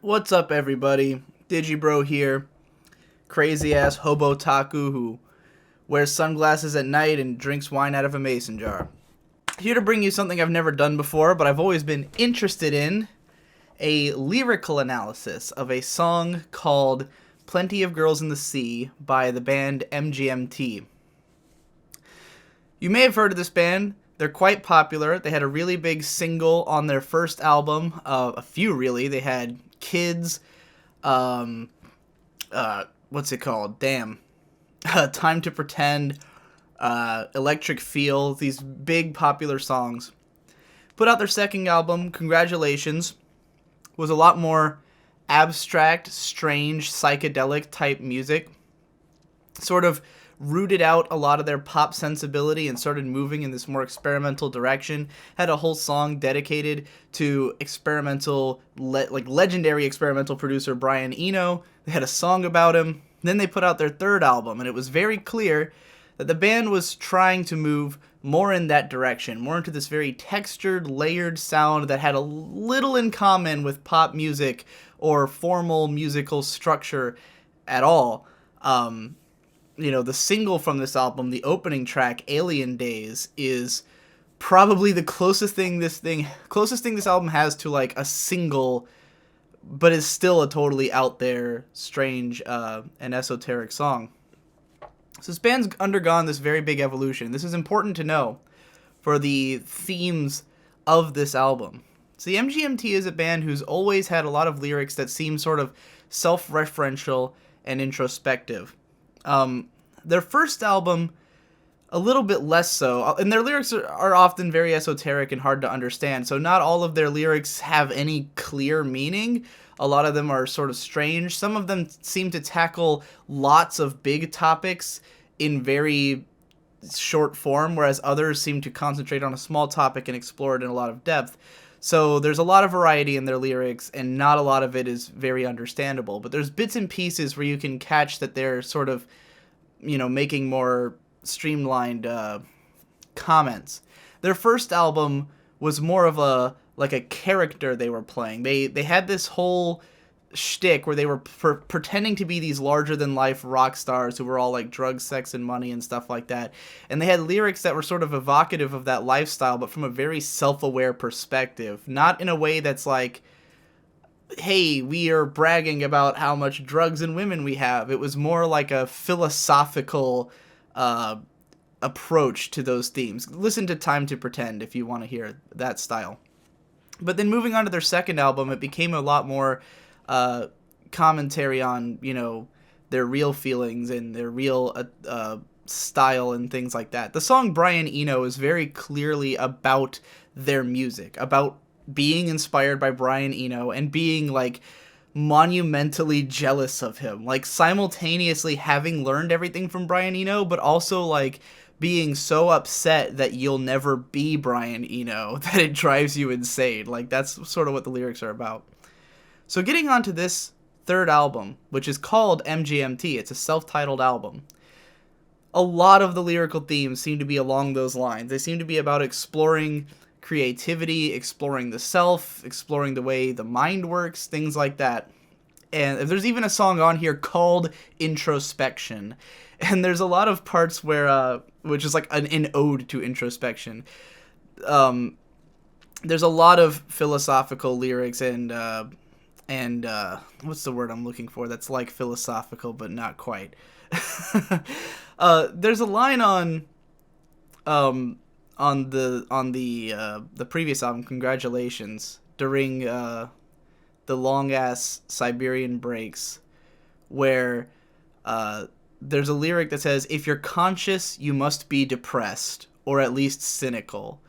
What's up, everybody? Digibro here. Crazy ass hobo taku who wears sunglasses at night and drinks wine out of a mason jar. Here to bring you something I've never done before, but I've always been interested in: a lyrical analysis of a song called Plenty of Girls in the Sea by the band MGMT. You may have heard of this band. They're quite popular. They had a really big single on their first album. A few, really. They had Kids, um, what's it called? Damn. Time to Pretend, Electric Feel, these big popular songs. Put out their second album, Congratulations, was a lot more abstract, strange, psychedelic type music. Sort of rooted out a lot of their pop sensibility and started moving in this more experimental direction. Had a whole song dedicated to legendary experimental producer Brian Eno. They had a song about him. Then they put out their third album, and it was very clear that the band was trying to move more in that direction, more into this very textured, layered sound that had a little in common with pop music or formal musical structure at all. The single from this album, the opening track, Alien Days, is probably the closest thing this album has to like a single, but is still a totally out there, strange, and esoteric song. So this band's undergone this very big evolution. This is important to know for the themes of this album. So the MGMT is a band who's always had a lot of lyrics that seem sort of self-referential and introspective. Their first album, a little bit less so, and their lyrics are often very esoteric and hard to understand, so not all of their lyrics have any clear meaning. A lot of them are sort of strange. Some of them seem to tackle lots of big topics in very short form, whereas others seem to concentrate on a small topic and explore it in a lot of depth. So there's a lot of variety in their lyrics, and not a lot of it is very understandable. But there's bits and pieces where you can catch that they're sort of, making more streamlined comments. Their first album was more of a character they were playing. They had this whole shtick where they were pretending to be these larger than life rock stars who were all like drugs, sex, and money and stuff like that. And they had lyrics that were sort of evocative of that lifestyle, but from a very self-aware perspective. Not in a way that's like, hey, we are bragging about how much drugs and women we have. It was more like a philosophical approach to those themes. Listen to Time to Pretend if you want to hear that style. But then moving on to their second album, it became a lot more commentary on, their real feelings and their real style and things like that. The song Brian Eno is very clearly about their music, about being inspired by Brian Eno and being like monumentally jealous of him, like simultaneously having learned everything from Brian Eno, but also like being so upset that you'll never be Brian Eno that it drives you insane. Like that's sort of what the lyrics are about. So getting on to this third album, which is called MGMT, it's a self-titled album. A lot of the lyrical themes seem to be along those lines. They seem to be about exploring creativity, exploring the self, exploring the way the mind works, things like that. And there's even a song on here called Introspection. And there's a lot of parts where, which is like an ode to introspection. There's a lot of philosophical lyrics and what's the word I'm looking for that's like philosophical but not quite. There's a line on the previous album, Congratulations, during the long ass Siberian breaks, where there's a lyric that says, "If you're conscious, you must be depressed, or at least cynical."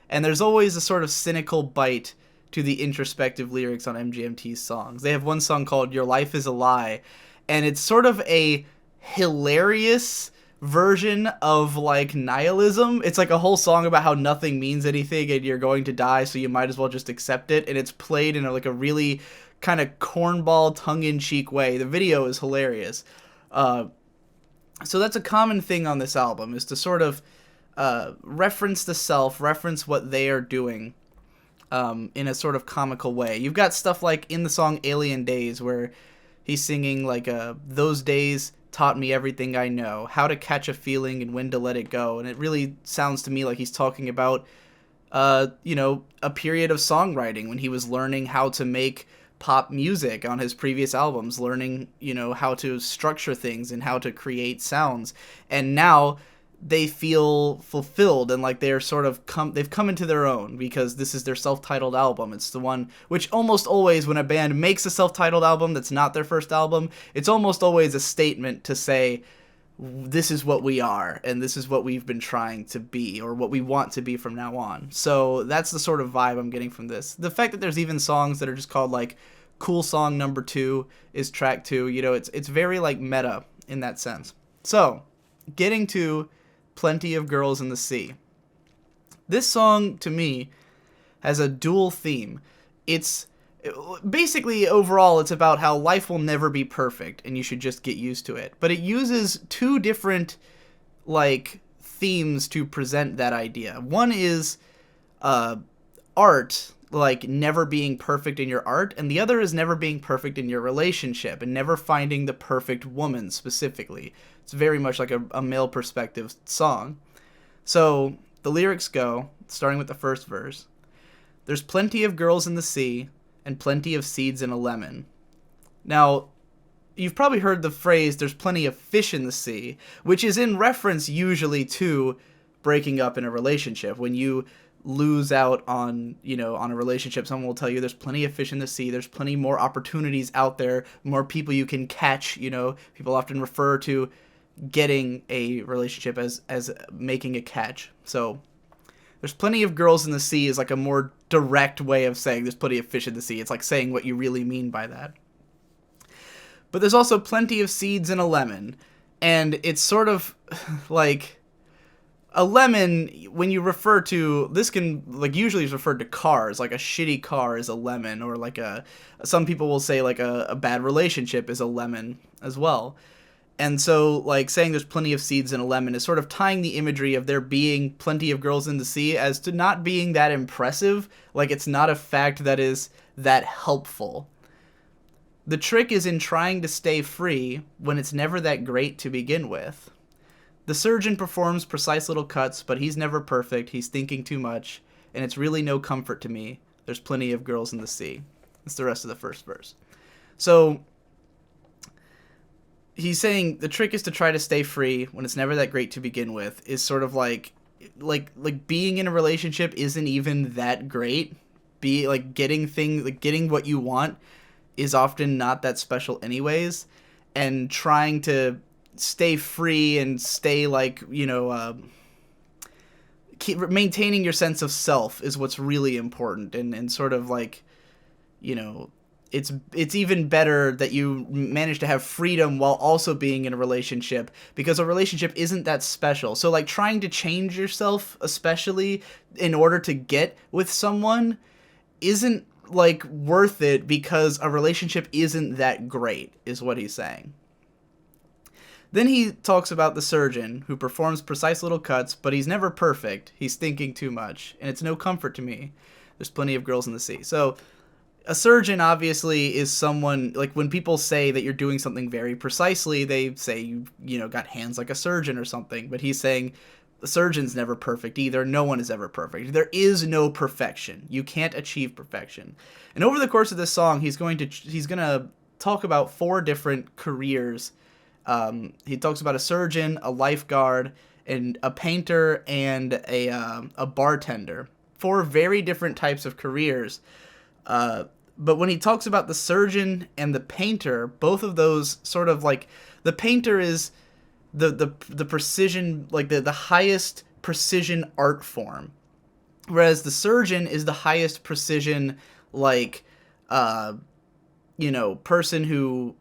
And there's always a sort of cynical bite to the introspective lyrics on MGMT's songs. They have one song called Your Life is a Lie, and it's sort of a hilarious version of like nihilism. It's like a whole song about how nothing means anything and you're going to die, so you might as well just accept it, and it's played in a really kind of cornball, tongue-in-cheek way. The video is hilarious. So that's a common thing on this album, is to sort of reference the self, reference what they are doing, in a sort of comical way. You've got stuff like in the song Alien Days where he's singing like those days taught me everything I know, how to catch a feeling and when to let it go. And it really sounds to me like he's talking about, a period of songwriting when he was learning how to make pop music on his previous albums, learning, how to structure things and how to create sounds. And now they feel fulfilled and like they're sort of they've come into their own because this is their self-titled album. It's the one which almost always when a band makes a self-titled album that's not their first album, it's almost always a statement to say this is what we are and this is what we've been trying to be or what we want to be from now on. So that's the sort of vibe I'm getting from this. The fact that there's even songs that are just called like Cool Song Number 2 is track 2, it's very like meta in that sense. So getting to Plenty of Girls in the Sea. This song, to me, has a dual theme. It's basically, overall, it's about how life will never be perfect, and you should just get used to it. But it uses two different, themes to present that idea. One is art, like never being perfect in your art, and the other is never being perfect in your relationship, and never finding the perfect woman, specifically. It's very much like a male perspective song. So the lyrics go, starting with the first verse. There's plenty of girls in the sea and plenty of seeds in a lemon. Now, you've probably heard the phrase, there's plenty of fish in the sea, which is in reference usually to breaking up in a relationship. When you lose out on a relationship, someone will tell you there's plenty of fish in the sea, there's plenty more opportunities out there, more people you can catch. People often refer to getting a relationship as making a catch. So there's plenty of girls in the sea is like a more direct way of saying there's plenty of fish in the sea. It's like saying what you really mean by that. But there's also plenty of seeds in a lemon, and it's sort of like a lemon, when you refer to, this can, usually is referred to cars, like a shitty car is a lemon, or some people will say a bad relationship is a lemon as well. And so, saying there's plenty of seeds in a lemon is sort of tying the imagery of there being plenty of girls in the sea as to not being that impressive, it's not a fact that is that helpful. The trick is in trying to stay free when it's never that great to begin with. The surgeon performs precise little cuts, but he's never perfect, he's thinking too much, and it's really no comfort to me. There's plenty of girls in the sea. That's the rest of the first verse. So he's saying the trick is to try to stay free when it's never that great to begin with, is sort of like being in a relationship isn't even that great. Getting what you want is often not that special anyways, and trying to stay free and stay keep maintaining your sense of self is what's really important, and sort of it's even better that you manage to have freedom while also being in a relationship, because a relationship isn't that special. So trying to change yourself, especially in order to get with someone, isn't worth it, because a relationship isn't that great, is what he's saying. Then he talks about the surgeon who performs precise little cuts, but he's never perfect. He's thinking too much, and it's no comfort to me. There's plenty of girls in the sea. So a surgeon obviously is someone, when people say that you're doing something very precisely, they say you got hands like a surgeon or something. But he's saying the surgeon's never perfect either. No one is ever perfect. There is no perfection. You can't achieve perfection. And over the course of this song, he's going to talk about 4 different careers. He talks about a surgeon, a lifeguard, and a painter, and a bartender. 4 very different types of careers. But when he talks about the surgeon and the painter, both of those sort of the painter is the precision, the highest precision art form, whereas the surgeon is the highest precision person who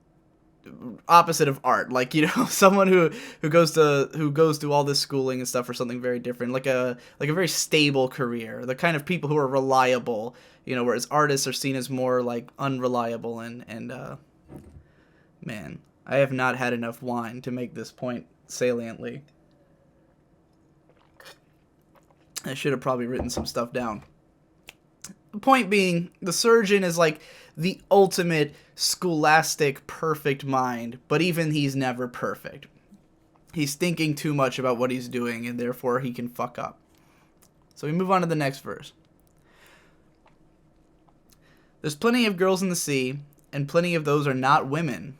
opposite of art, someone who goes through all this schooling and stuff for something very different, like a very stable career, the kind of people who are reliable, whereas artists are seen as more unreliable and man, I have not had enough wine to make this point saliently. I should have probably written some stuff down. The point being, the surgeon is like the ultimate scholastic perfect mind, but even he's never perfect. He's thinking too much about what he's doing, and therefore he can fuck up. So we move on to the next verse. There's plenty of girls in the sea, and plenty of those are not women.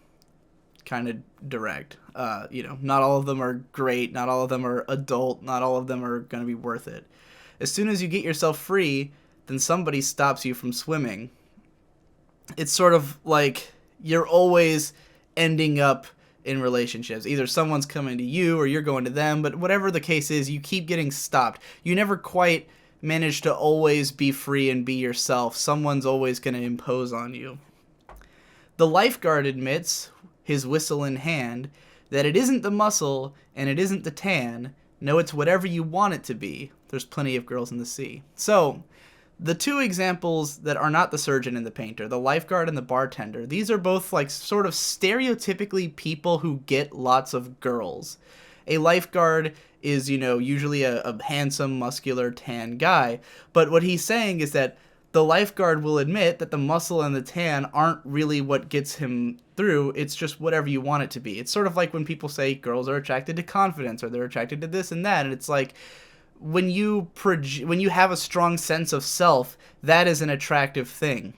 Kind of direct. Not all of them are great, not all of them are adult, not all of them are going to be worth it. As soon as you get yourself free, then somebody stops you from swimming. It's sort of like you're always ending up in relationships. Either someone's coming to you or you're going to them, but whatever the case is, you keep getting stopped. You never quite manage to always be free and be yourself. Someone's always going to impose on you. The lifeguard admits, his whistle in hand, that it isn't the muscle and it isn't the tan. No, it's whatever you want it to be. There's plenty of girls in the sea. So, the two examples that are not the surgeon and the painter, the lifeguard and the bartender, these are both like sort of stereotypically people who get lots of girls. A lifeguard is, usually a handsome, muscular, tan guy. But what he's saying is that the lifeguard will admit that the muscle and the tan aren't really what gets him through. It's just whatever you want it to be. It's sort of like when people say girls are attracted to confidence or they're attracted to this and that. And it's like, when you have a strong sense of self, that is an attractive thing.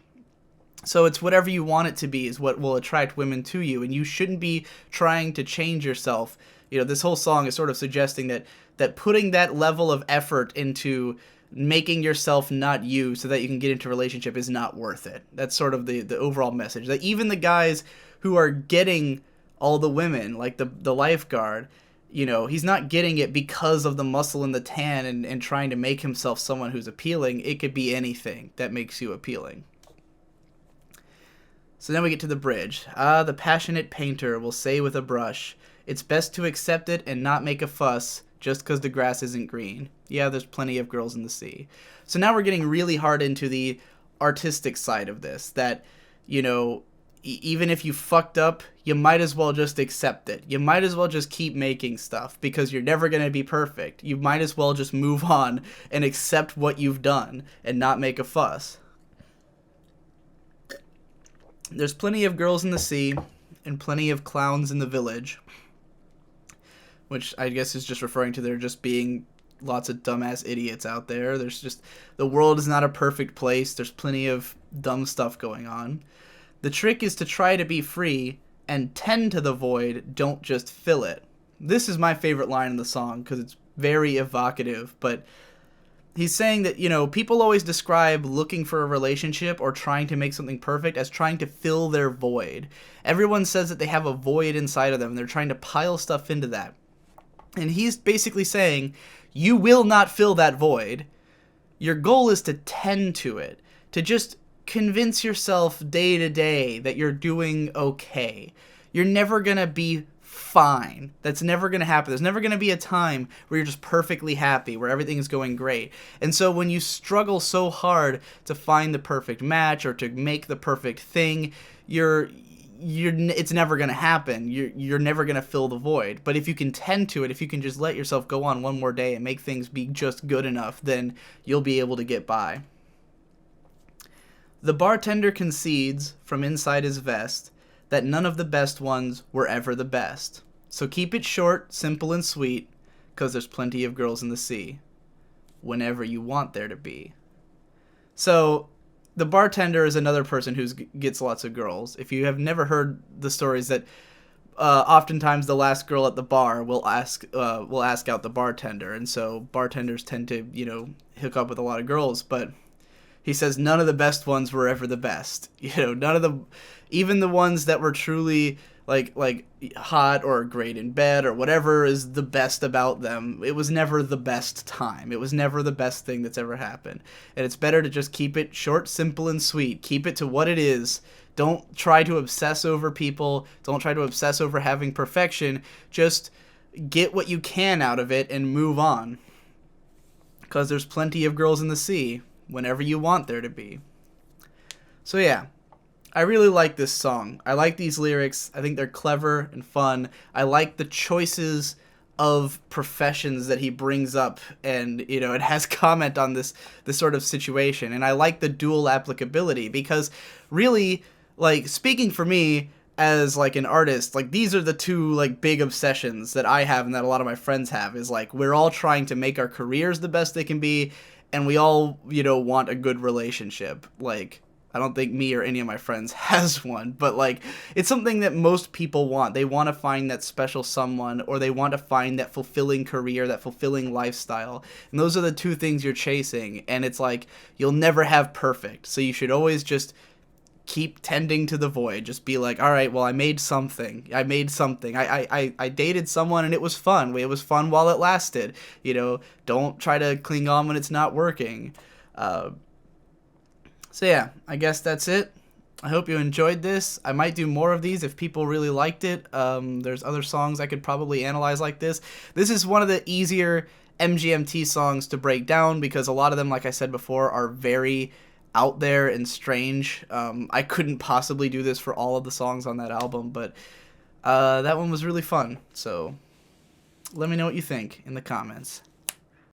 So it's whatever you want it to be is what will attract women to you, and you shouldn't be trying to change yourself. This whole song is sort of suggesting that putting that level of effort into making yourself not you so that you can get into a relationship is not worth it. That's sort of the overall message. That even the guys who are getting all the women, like the lifeguard, he's not getting it because of the muscle and the tan and trying to make himself someone who's appealing. It could be anything that makes you appealing. So then we get to the bridge. The passionate painter will say with a brush, it's best to accept it and not make a fuss just because the grass isn't green. Yeah, there's plenty of girls in the sea. So now we're getting really hard into the artistic side of this, that, even if you fucked up, you might as well just accept it. You might as well just keep making stuff because you're never going to be perfect. You might as well just move on and accept what you've done and not make a fuss. There's plenty of girls in the sea and plenty of clowns in the village, which I guess is just referring to there just being lots of dumbass idiots out there. The world is not a perfect place. There's plenty of dumb stuff going on. The trick is to try to be free and tend to the void, don't just fill it. This is my favorite line in the song because it's very evocative, but he's saying that, people always describe looking for a relationship or trying to make something perfect as trying to fill their void. Everyone says that they have a void inside of them and they're trying to pile stuff into that. And he's basically saying, you will not fill that void. Your goal is to tend to it, to just convince yourself day to day that you're doing okay. You're never going to be fine. That's never going to happen. There's never going to be a time where you're just perfectly happy, where everything is going great. And so when you struggle so hard to find the perfect match or to make the perfect thing, it's never going to happen. You're never going to fill the void. But if you can tend to it, if you can just let yourself go on one more day and make things be just good enough, then you'll be able to get by. The bartender concedes from inside his vest that none of the best ones were ever the best. So keep it short, simple, and sweet, 'cause there's plenty of girls in the sea. Whenever you want there to be. So the bartender is another person who gets lots of girls. If you have never heard the stories that oftentimes the last girl at the bar will ask out the bartender, and so bartenders tend to hook up with a lot of girls, but he says none of the best ones were ever the best. Even the ones that were truly like hot or great in bed or whatever is the best about them, it was never the best time. It was never the best thing that's ever happened. And it's better to just keep it short, simple, and sweet. Keep it to what it is. Don't try to obsess over people. Don't try to obsess over having perfection. Just get what you can out of it and move on. Because there's plenty of girls in the sea whenever you want there to be. So yeah, I really like this song. I like these lyrics. I think they're clever and fun. I like the choices of professions that he brings up, and it has comment on this sort of situation. And I like the dual applicability, because really, like, speaking for me as like an artist, like, these are the two like big obsessions that I have and that a lot of my friends have, is like, we're all trying to make our careers the best they can be, and we all want a good relationship. Like, I don't think me or any of my friends has one, but like, it's something that most people want. They want to find that special someone, or they want to find that fulfilling career, that fulfilling lifestyle. And those are the two things you're chasing. And it's like, you'll never have perfect. So you should always just keep tending to the void. Just be like, all right, well, I made something. I dated someone and it was fun. It was fun while it lasted. Don't try to cling on when it's not working. So yeah, I guess that's it. I hope you enjoyed this. I might do more of these if people really liked it. There's other songs I could probably analyze like this. This is one of the easier MGMT songs to break down, because a lot of them, like I said before, are very out there and strange. I couldn't possibly do this for all of the songs on that album, but that one was really fun. So let me know what you think in the comments.